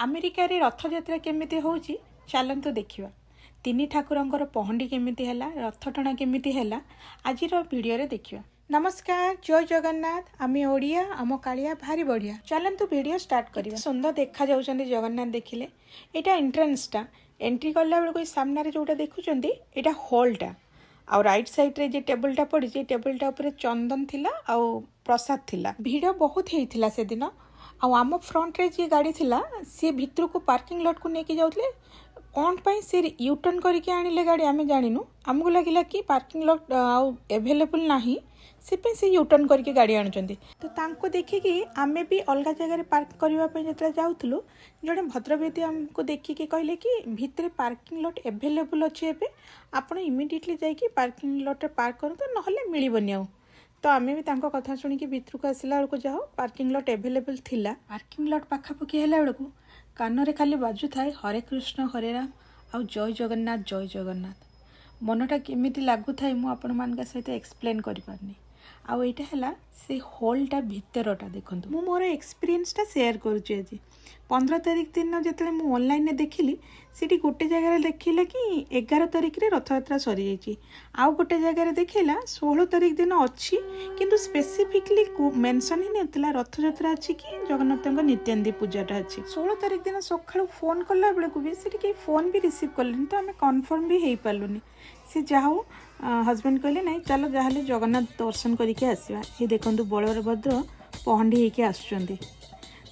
America रे रथयात्रा केमिति होउची चलंतु देखिबा। तीन ठाकुरंकर पहंडी केमिति हैला, रथ टणा केमिति हैला आजिर वीडियो रे देखिबा। नमस्कार, जय जगन्नाथ। आमे ओडिया, आम कालिया भारी बढ़िया। चलंतु वीडियो स्टार्ट करिबा। सुंदर देखा जाउछन्ती जगन्नाथ देखिले। एटा एंट्रेंस टा, एंट्री करला बेलको सामने रे जोटा देखुछन्ती एटा हॉल टा। आ राइट साइड रे जे टेबल टा पड़ी, जे टेबल टा ऊपर चंदन थिला आ प्रसाद थिला। भीड़ बहुत हेइथिला से दिन। आम फ्रंट रे जी गाड़ी थिला सी भितर को पार्किंग लॉट को लेके जाउतले। कौन पाई से यूटर्न करके आनिले गाड़ी आमे जानिनु। आमको लगिला कि पार्किंग लॉट अवेलेबल नाही, से पे से यूटर्न करके गाड़ी आनुचंती। तो तांको देखिकी आमे भी अलग जगह रे पार्क करबा पे जतला जाउथलु, जड़े भद्रवेदी हमको देखिकी कहले कि भितर पार्किंग लॉट अवेलेबल अछि एबे, आपण इमिडिएटली जाई कि पार्किंग लॉट रे पार्क करू तो नहले मिलिबनी आउ। तो आमे भी तांको कथा सुनी कि भितर को आसिला बेलको जाओ पार्किंग लॉट अवेलेबल थिला। पार्किंग लॉट पाखापाखि हैला बेलको कान रे खाली बाजू थाए हरे कृष्ण हरे राम आ जय जगन्नाथ जय जगन्नाथ। मनटा केमिति लागु थाए मु आपण मान सहित एक्सप्लेन करि पारनी। आ एटा हैला से हॉलटा भितरटा देखंतु। मु मोर एक्सपीरियंसटा शेयर करूची। आज 15 तारिख दिन जिते मु ऑनलाइन देखिली सीटी गोटे जगह देखिला कि 11 तारिख रे रथयात्रा सरी जाइए। आउ गोटे जगह देखिला 16 तारिख दिन अच्छी, किंतु स्पेसिफिकली मेंशन ही नथिला रथयात्रा अच्छी कि जगन्नाथଙ୍କ नित्यान्दी पूजाटा अच्छी। 16 तारिख दिन सकाळु फोन कला बेलको भी सीटी के फोन भी रिसीव करलेनी, तो आमे कन्फर्म भी हेई पारलुनी। से जाऊ हजबैंड कहले नहीं चलो जहाँ जगन्नाथ दर्शन करके आसवा। ये देखो बलभद्र पहंडी होके आसुचंदी।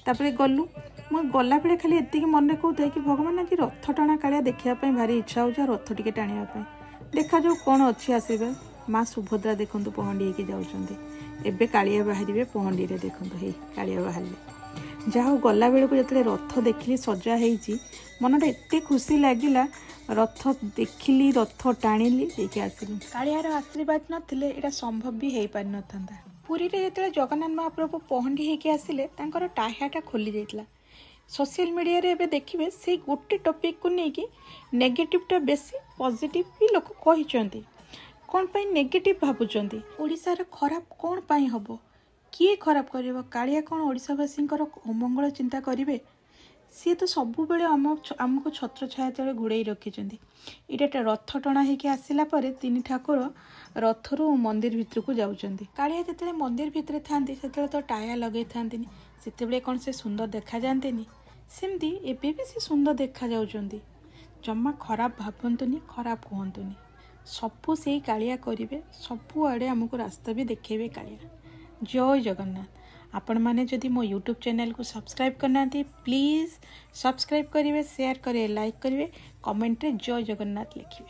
तापरे गलु मु गला बेले खाली एतिक मन कहूଥାଏ कि भगवान आज रथ टाणा कालिया देखापी भारी इच्छा हो, रथ टिके टाणिया देखा जाऊ कौन अच्छी आसबे। माँ सुभद्रा देखो पहंडी होके जाउचंदी। एबे कालिया बाहरिबे पहंडी रे देखो हे कालिया बाहरले। जहाँ गला बेलू जो रथ देखिली सजा होती मनटा एत खुशी लगिला। रथ देखिली रथ टाणिली देखिए आसली। कालियार आशीर्वाद नथिले एटा संभव भी हो पारि नथांता। पुरी रे जेतले जगन्नाथ महाप्रभु पहंडी होके आसिले तांकर टाहियाटा खोली जाइतला। सोशल मीडिया रे एबे देखिबे से गोटे टॉपिक को नेकी नेगेटिवटा बेसी, पॉजिटिव भी लोक कहिचंती। कोन पई नेगेटिव भाबुचंती? ओडिसा रे खराब कोन पई हबो? किए खराब करिवो? कालिया कोन ओडिसावासींकर अमंगल चिंता करिवे? सी तो सबु बेले आमको छत्र छाया तले घुड़ाई रखिंट। इटा रथ टणा होके आसला तीन ठाकुर रथरू मंदिर भितर को जाउचंदी। कालिया जिते मंदिर भितर थांती से तो टाया लगे था से कौन से सुंदर देखा जाते सेमती एबे भी से सुंदर देखा जाउचंदी। जम्मा खराब भावंतुनी, खराब कहतुनी। सबू से कालिया करेंगे, सबुआड़े आमको रास्ता भी देखेबे कालिया। जय जगन्नाथ। आपण माने जदि मो यूट्यूब चैनल को सब्सक्राइब करना प्लीज सब्सक्राइब करेंगे, शेयर करेंगे, लाइक करेंगे, कमेंट रे जय जगन्नाथ लिखिए।